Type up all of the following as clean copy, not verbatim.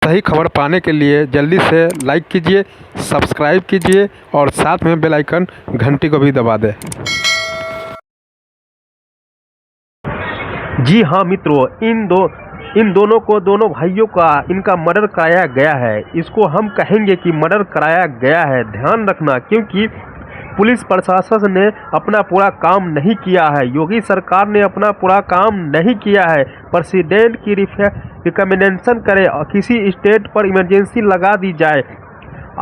सही खबर पाने के लिए जल्दी से लाइक कीजिए, सब्सक्राइब कीजिए और साथ में बेल आइकन घंटी को भी दबा दें। जी हाँ मित्रों, इन दोनों भाइयों का इनका मर्डर कराया गया है। इसको हम कहेंगे कि मर्डर कराया गया है। ध्यान रखना, क्योंकि पुलिस प्रशासन ने अपना पूरा काम नहीं किया है। योगी सरकार ने अपना पूरा काम नहीं किया है। प्रेसिडेंट की रिकमेंडेशन करे और किसी स्टेट पर इमरजेंसी लगा दी जाए।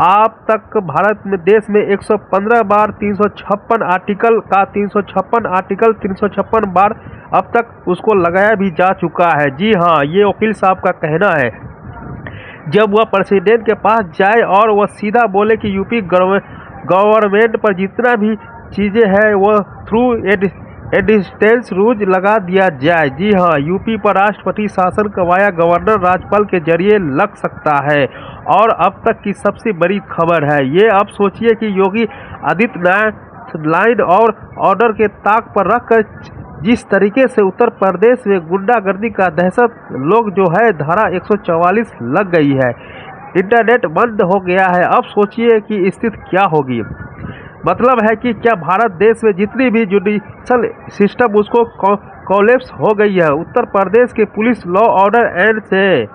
आप तक भारत में देश में 115 बार 356 आर्टिकल का 356 बार अब तक उसको लगाया भी जा चुका है। जी हाँ, ये वकील साहब का कहना है। जब वह प्रेसिडेंट के पास जाए और वह सीधा बोले कि यूपी गवर्नमेंट पर जितना भी चीज़ें हैं वो थ्रू एडिस्टेंस रूज लगा दिया जाए। जी हाँ, यूपी पर राष्ट्रपति शासन वाया गवर्नर राज्यपाल के जरिए लग सकता है। और अब तक की सबसे बड़ी खबर है ये। अब सोचिए कि योगी आदित्यनाथ लाइन और ऑर्डर के ताक पर रखकर जिस तरीके से उत्तर प्रदेश में गुंडागर्दी का दहशत लोग जो है धारा 144 लग गई है, इंटरनेट बंद हो गया है। अब सोचिए कि स्थिति क्या होगी। मतलब है कि क्या भारत देश में जितनी भी जुडिशल सिस्टम उसको कोलैप्स हो गई है। उत्तर प्रदेश के पुलिस लॉ ऑर्डर एंड से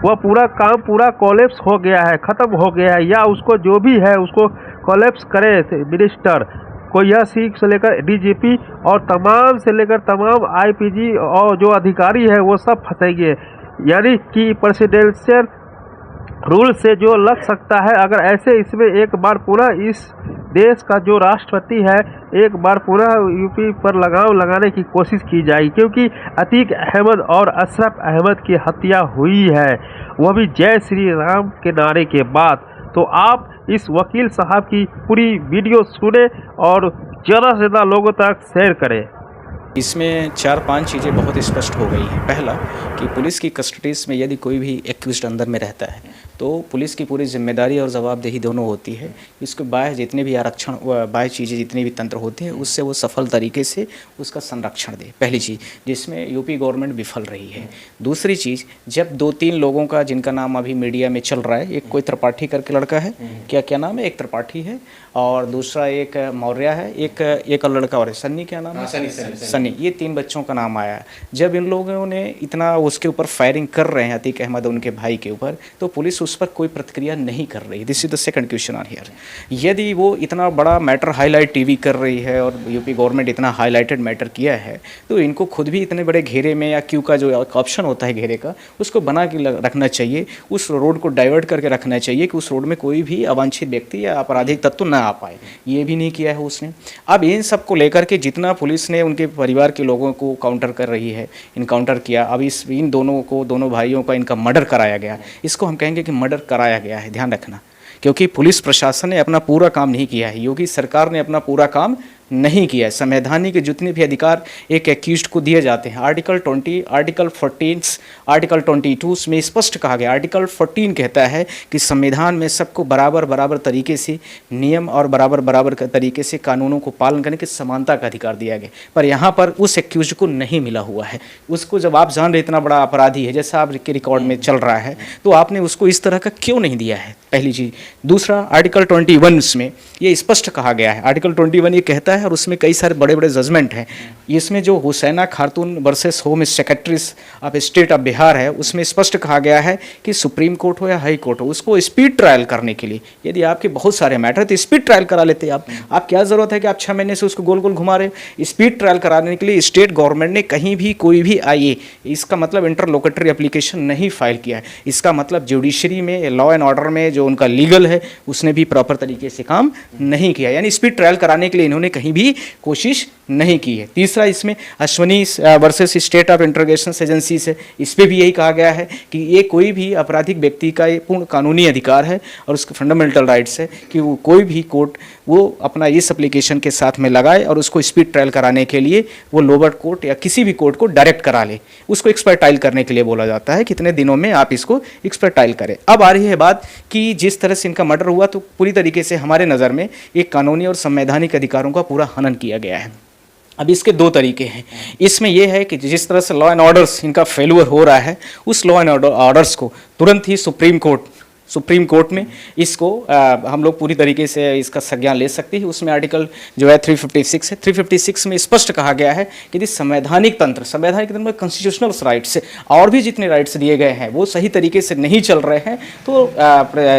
वह पूरा काम पूरा कोलैप्स हो गया है, ख़त्म हो गया है। या उसको जो भी है उसको कोलैप्स करे मिनिस्टर को, यह सीख से लेकर डीजीपी और तमाम से लेकर तमाम आईपीजी और जो अधिकारी है वो सब फंसेंगे। यानी कि प्रेसिडेंशियल रूल से जो लग सकता है, अगर ऐसे इसमें एक बार पूरा इस देश का जो राष्ट्रपति है एक बार पूरा यूपी पर लगाम लगाने की कोशिश की जाएगी। क्योंकि अतीक अहमद और अशरफ अहमद की हत्या हुई है, वह भी जय श्री राम के नारे के बाद। तो आप इस वकील साहब की पूरी वीडियो सुने और ज़्यादा से ज़्यादा लोगों तक शेयर करें। इसमें 4-5 चीज़ें बहुत स्पष्ट हो गई हैं। पहला कि पुलिस की कस्टडीज में यदि कोई भी एक्यूज्ड अंदर में रहता है तो पुलिस की पूरी जिम्मेदारी और जवाबदेही दोनों होती है। इसके बाह्य जितने भी आरक्षण बाह्य चीज़ें जितनी भी तंत्र होते हैं उससे वो सफल तरीके से उसका संरक्षण दे। पहली चीज़ जिसमें यूपी गवर्नमेंट विफल रही है। दूसरी चीज़, जब 2-3 लोगों का जिनका नाम अभी मीडिया में चल रहा है, एक कोई त्रिपाठी करके लड़का है, क्या नाम है, एक त्रिपाठी है और दूसरा एक मौर्य है, एक लड़का और है, सन्नी, क्या नाम है, सन्नी। ये 3 बच्चों का नाम आया। जब इन लोगों ने इतना उसके ऊपर फायरिंग कर रहे हैं अतीक अहमद उनके भाई के ऊपर, तो पुलिस उस पर कोई प्रतिक्रिया नहीं कर रही। This is the second question on here. यदि वो इतना बड़ा मैटर हाईलाइट टीवी कर रही है और यूपी गवर्नमेंट इतना हाईलाइटेड मैटर किया है, तो इनको खुद भी इतने बड़े घेरे में या क्यू का जो ऑप्शन होता है घेरे का, उसको बना के रखना चाहिए। उस रोड को डाइवर्ट करके रखना चाहिए कि उस रोड में कोई भी अवांछित व्यक्ति या आपराधिक तत्व ना आ पाए। ये भी नहीं किया है उसने। अब इन सब को लेकर के जितना पुलिस ने उनके परिवार के लोगों को काउंटर कर रही है, इनकाउंटर किया। अब इन दोनों भाइयों का इनका मर्डर कराया गया। इसको हम कहेंगे कि मर्डर कराया गया है। ध्यान रखना, क्योंकि पुलिस प्रशासन ने अपना पूरा काम नहीं किया है। योगी सरकार ने अपना पूरा काम नहीं किया है। संवैधानिक जितने भी अधिकार एक एक्यूज्ड को दिए जाते हैं, आर्टिकल 20, आर्टिकल 14, आर्टिकल 22 में स्पष्ट कहा गया। आर्टिकल 14 कहता है कि संविधान में सबको बराबर तरीके से नियम और बराबर तरीके से कानूनों को पालन करने की समानता का अधिकार दिया गया। पर यहाँ पर उस एक्यूज्ड को नहीं मिला हुआ है। उसको जब आप जान रहे इतना बड़ा अपराधी है, जैसा आपके रिकॉर्ड में चल रहा है, तो आपने उसको इस तरह का क्यों नहीं दिया है, पहली चीज़। दूसरा, आर्टिकल 21 में ये स्पष्ट कहा गया है। आर्टिकल 21 ये कहता है और उसमें कई सारे बड़े जजमेंट हैं। इसमें जो हुसैना खातून versus home secretary of state of Bihar है, उसमें स्पष्ट कहा गया है कि सुप्रीम कोर्ट हो या हाई कोर्ट हो, उसको स्पीड ट्रायल करने के लिए, यदि आपके बहुत सारे मैटर तो स्पीड ट्रायल करा लेते आप क्या ज़रूरत है कि आप 6 महीने से उसको गोल गोल घुमा रहे। स्पीड ट्रायल कराने के लिए स्टेट गवर्नमेंट ने कहीं भी कोई भी आईए, इसका मतलब इंटरलोकेटरी एप्लीकेशन नहीं फाइल किया है। इसका मतलब जुडिशरी में, लॉ एंड ऑर्डर में जो उनका लीगल है उसने भी प्रॉपर तरीके से काम नहीं किया। यानी स्पीड ट्रायल कराने के लिए इन्होंने कहीं भी कोशिश नहीं की है। तीसरा, इसमें Ashwani versus state of interrogation agency से, इस पर भी यही कहा गया है कि ये कोई भी आपराधिक व्यक्ति का ये पूर्ण कानूनी अधिकार है और उसके फंडामेंटल राइट्स है कि वो कोई भी कोर्ट वो अपना इस एप्लीकेशन के साथ में लगाए और उसको स्पीड ट्रायल कराने के लिए वो लोअर कोर्ट या किसी भी कोर्ट को डायरेक्ट करा ले। उसको एक्सपर्टाइल करने के लिए बोला जाता है, कितने दिनों में आप इसको एक्सपर्टाइल करें। अब आ रही है बात कि जिस तरह से इनका मर्डर हुआ, तो पूरी तरीके से हमारे नज़र में एक कानूनी और संवैधानिक अधिकारों का पूरा हनन किया गया है। अब इसके दो तरीके हैं। इसमें यह है कि जिस तरह से लॉ एंड ऑर्डर्स इनका फेल्यूर हो रहा है, उस लॉ एंड ऑर्डर्स को तुरंत ही सुप्रीम कोर्ट में इसको हम लोग पूरी तरीके से इसका संज्ञान ले सकते हैं। उसमें आर्टिकल जो है 356 है, 356 में स्पष्ट कहा गया है कि यदि संवैधानिक तंत्र में कॉन्स्टिट्यूशनल राइट्स और भी जितने राइट्स दिए गए हैं वो सही तरीके से नहीं चल रहे हैं, तो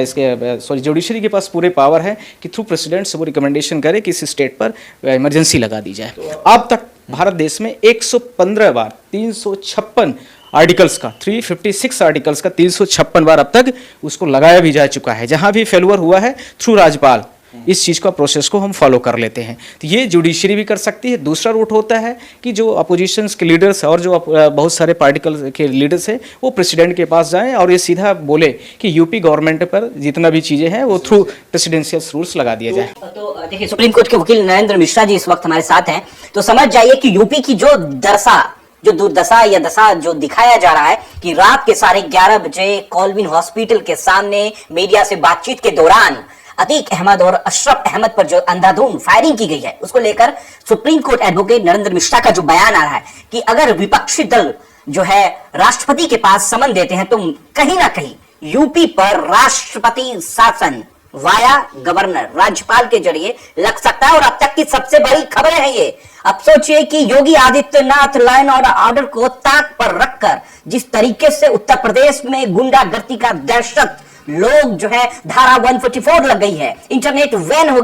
इसके जुडिशरी के पास पूरे पावर है कि थ्रू प्रेसिडेंट से वो रिकमेंडेशन करे कि इस स्टेट पर इमरजेंसी लगा दी जाए। अब तक भारत देश में 115 बार 356 आर्टिकल्स का 356 आर्टिकल्स का 356 बार अब तक उसको लगाया भी जा चुका है। जहां भी फेल्यूर हुआ है थ्रू राज्यपाल इस चीज़ का प्रोसेस को हम फॉलो कर लेते हैं। तो ये जुडिशरी भी कर सकती है। दूसरा रूट होता है कि जो अपोजिशंस के लीडर्स और जो बहुत सारे पार्टिकल के लीडर्स हैं वो प्रेसिडेंट के पास जाएं और ये सीधा बोले कि यूपी गवर्नमेंट पर जितना भी चीज़ें हैं वो थ्रू प्रेसिडेंशियल रूल्स लगा दिया जाए। तो देखिए, सुप्रीम कोर्ट के वकील नरेंद्र मिश्रा जी इस वक्त हमारे साथ हैं, तो समझ जाइए कि यूपी की जो दुर्दशा या दशा जो दिखाया जा रहा है कि रात के 11:30 बजे कॉलविन हॉस्पिटल के सामने मीडिया से बातचीत के दौरान अतीक अहमद और अशरफ अहमद पर जो अंधाधुंध फायरिंग की गई है, उसको लेकर supreme court advocate Narendra Mishra का जो बयान आ रहा है कि अगर विपक्षी दल जो है राष्ट्रपति के पास समन देते हैं तो कहीं ना कहीं यूपी पर राष्ट्रपति शासन वाया गवर्नर राज्यपाल के जरिए लग सकता है। और अब तक की सबसे बड़ी खबर है ये। अब सोचिए कि Yogi Adityanath law and order को ताक पर रखकर जिस तरीके से उत्तर प्रदेश में गुंडागर्दी का दहशत, लोग जो है धारा 144 लग गई है, इंटरनेट बैन हो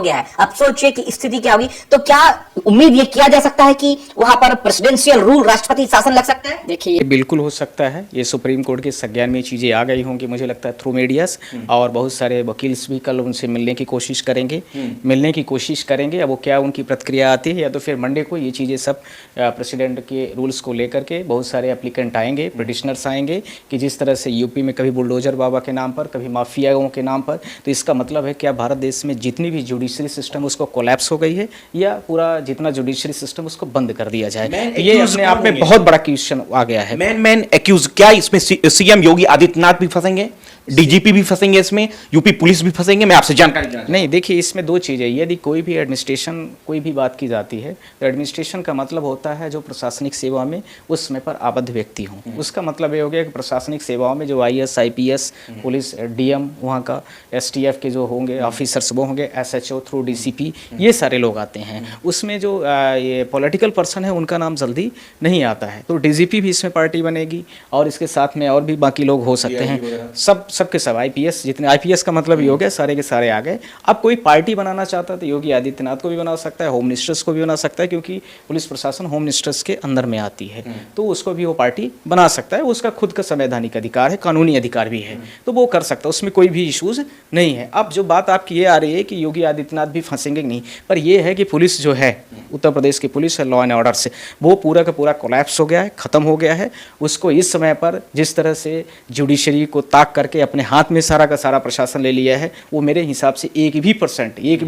गया है। अब सोचिए कि स्थिति क्या होगी। तो क्या उम्मीद ये किया जा सकता है कि वहां पर प्रेसिडेंशियल रूल राष्ट्रपति शासन लग सकता है? देखिए, बिल्कुल हो सकता है। ये सुप्रीम कोर्ट के संज्ञान में चीज़ें आ गई होंगी, मुझे लगता है थ्रू मीडियास, और बहुत सारे वकील्स भी कल उनसे मिलने की कोशिश करेंगे। अब वो क्या उनकी प्रतिक्रिया आती है, या तो फिर मंडे को ये चीज़ें सब प्रेसिडेंट के रूल्स को लेकर के बहुत सारे एप्लीकेंट आएंगे, पिटिशनर्स आएंगे कि जिस तरह से यूपी में कभी बुलडोजर बाबा के नाम पर, कभी माफियाओं के नाम पर, तो इसका मतलब है क्या भारत देश में जितनी भी जुडिशरी सिस्टम उसको कोलैप्स हो गई है, या पूरा जितना जुडिशरी सिस्टम उसको बंद कर दिया जाए। तो ये अपने आप में बहुत बड़ा क्वेश्चन आ गया है। मैन एक्यूज, क्या इसमें सीएम योगी आदित्यनाथ भी फंसेंगे, डीजीपी भी फंसेंगे, इसमें यूपी पुलिस भी फंसेंगे? मैं आपसे जानकारी लेना। नहीं, देखिए, इसमें दो चीज़ें। यदि कोई भी एडमिनिस्ट्रेशन कोई भी बात की जाती है तो एडमिनिस्ट्रेशन का मतलब होता है जो प्रशासनिक सेवा में उस समय पर आबद्ध व्यक्ति हों। उसका मतलब ये हो गया कि प्रशासनिक सेवाओं में जो IAS IPS पुलिस DM वहाँ का STF के जो होंगे ऑफिसर्स वो होंगे, SHO थ्रू DCP, ये सारे लोग आते हैं। उसमें जो ये पॉलिटिकल पर्सन है उनका नाम जल्दी नहीं आता है। तो DGP भी इसमें पार्टी बनेगी और इसके साथ में और भी बाकी लोग हो सकते हैं, सबके सब IPS, जितने IPS का मतलब ये हो गया सारे के सारे आ गए। अब कोई पार्टी बनाना चाहता है तो योगी आदित्यनाथ को भी बना सकता है, होम मिनिस्टर्स को भी बना सकता है, क्योंकि पुलिस प्रशासन होम मिनिस्टर्स के अंदर में आती है, तो उसको भी वो पार्टी बना सकता है। उसका खुद का संवैधानिक अधिकार है, कानूनी अधिकार भी है, तो वो कर सकता है, उसमें कोई भी इशूज़ नहीं है। अब जो बात आपकी ये आ रही है कि योगी आदित्यनाथ भी फंसेंगे नहीं, पर यह है कि पुलिस जो है, उत्तर प्रदेश की पुलिस है, लॉ एंड ऑर्डर से वो पूरा का पूरा कोलैप्स हो गया है, ख़त्म हो गया है। उसको इस समय पर जिस तरह से जुडिशरी को ताक करके अपने हाथ में सारा का सारा प्रशासन ले लिया है, वो मेरे हिसाब से एक भी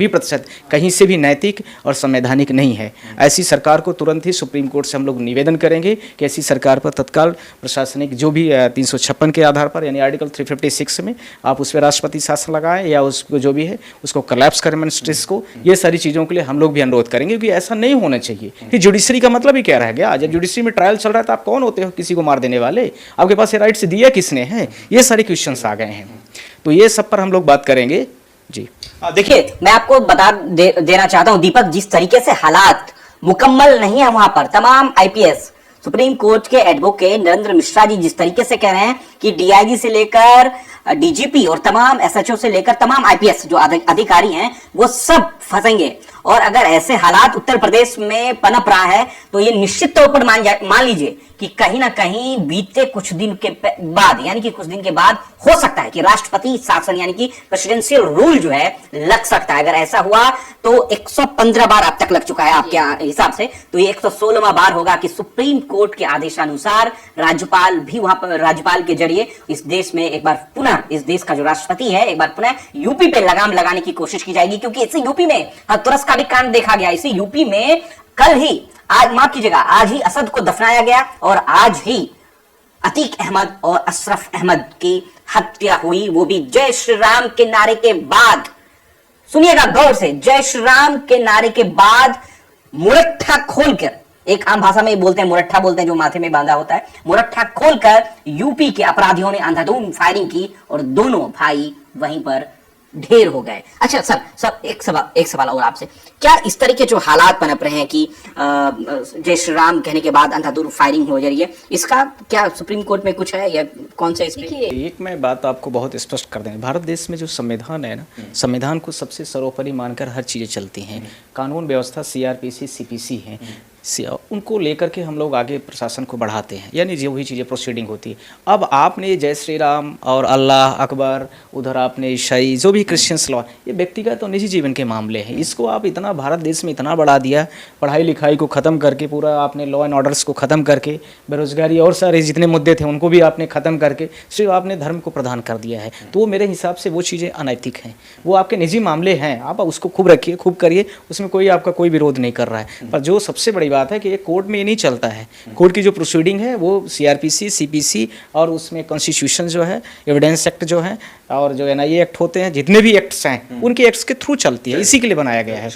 प्रतिशत कहीं से भी नैतिक और संवैधानिक नहीं है। ऐसी सरकार को तुरंत ही सुप्रीम कोर्ट से हम लोग निवेदन करेंगे कि ऐसी सरकार पर तत्काल प्रशासनिक जो भी 356 के आधार पर, यानी आर्टिकल 356 में आप उस पर राष्ट्रपति शासन लगाएं या उसको जो भी है उसको कोलैप्स करें मिनिस्ट्रीज को। ये सारी चीज़ों के लिए हम लोग भी अनुरोध करेंगे, क्योंकि ऐसा नहीं होना चाहिए कि जुडिशरी का मतलब ही क्या रह गया। जब जुडिशरी में ट्रायल चल रहा है तो आप कौन होते हो किसी को मार देने वाले? आपके पास ये राइट्स दिया किसने है? ये सारे क्वेश्चंस आ गए हैं, तो ये सब पर हम लोग बात करेंगे जी। देखिए, मैं आपको बता देना चाहता हूं दीपक, जिस तरीके से हालात मुकम्मल नहीं है वहां पर, तमाम IPS, सुप्रीम कोर्ट के एडवोकेट नरेंद्र मिश्रा जी जिस तरीके से कह रहे हैं कि DIG से लेकर DGP और तमाम SHO से लेकर तमाम IPS जो अधिकारी हैं वो सब फंसेंगे। और अगर ऐसे हालात उत्तर प्रदेश में पनप रहा है तो ये निश्चित तौर पर मान लीजिए कि कहीं ना कहीं बीते कुछ दिन के बाद, यानी कि कुछ दिन के बाद हो सकता है कि राष्ट्रपति शासन यानी कि प्रेसिडेंशियल रूल जो है लग सकता है। अगर ऐसा हुआ तो 115 बार अब तक लग चुका है आपके हिसाब से, तो ये 116वां बार होगा कि सुप्रीम कोर्ट के आदेशानुसार राज्यपाल भी वहां पर, राज्यपाल के जरिए इस देश में एक बार पुनः, इस देश का जो राष्ट्रपति है एक बार पुनः यूपी पे लगाम लगाने की कोशिश की जाएगी। क्योंकि इसी यूपी में तुरस का भी कांड देखा गया। इसी यूपी में कल ही, आज माफ कीजिएगा, आज ही असद को दफनाया गया और आज ही अतीक अहमद और अशरफ अहमद की हत्या हुई, वो भी जय श्री राम के नारे के बाद। सुनिएगा गौर से, जय श्री राम के नारे के बाद मुरट्ठा खोलकर, एक आम भाषा में बोलते हैं मुरट्ठा बोलते हैं जो माथे में बांधा होता है, मुरट्ठा खोलकर यूपी के अपराधियों ने अंधाधुंध फायरिंग की और दोनों भाई वहीं पर ढेर हो गए। अच्छा सर एक सवाल और आपसे, क्या इस तरह के जो हालात पनप रहे हैं कि जय श्री राम कहने के बाद अंधाधुंध फायरिंग हो जा रही है, इसका क्या सुप्रीम कोर्ट में कुछ है या कौन सा इसमें? एक मैं बात आपको बहुत स्पष्ट कर दें, भारत देश में जो संविधान है ना, संविधान को सबसे सर्वोपरि मानकर हर चीज़ें चलती हैं। कानून व्यवस्था सीआरपीसी सीपीसी हैं, उनको लेकर के हम लोग आगे प्रशासन को बढ़ाते हैं, यानी जो भी चीज़ें प्रोसीडिंग होती है। अब आपने जय श्री राम और अल्लाह अकबर, उधर आपने ईसाई जो भी क्रिश्चियंस लॉ, ये व्यक्तिगत और निजी जीवन के मामले हैं। इसको आप इतना भारत देश में इतना बढ़ा दिया, पढ़ाई लिखाई को ख़त्म करके, पूरा आपने लॉ एंड ऑर्डर्स को ख़त्म करके, बेरोजगारी और सारे जितने मुद्दे थे उनको भी आपने ख़त्म करके सिर्फ आपने धर्म को प्रदान कर दिया है। तो वो मेरे हिसाब से वो चीज़ें अनैतिक हैं, वो आपके निजी मामले हैं, आप उसको खूब रखिए, खूब करिए, उसमें कोई आपका कोई विरोध नहीं कर रहा है। पर जो सबसे बड़ी बात है कि ये कोर्ट में ये नहीं चलता है। कोर्ट की जो प्रोसीडिंग है वो सीआरपीसी सीपीसी और उसमें कॉन्स्टिट्यूशन जो है, एविडेंस एक्ट जो है और जो एनआईए एक्ट होते हैं, जितने भी एक्ट्स हैं उनके एक्ट्स के थ्रू चलती है, इसी के लिए बनाया गया है।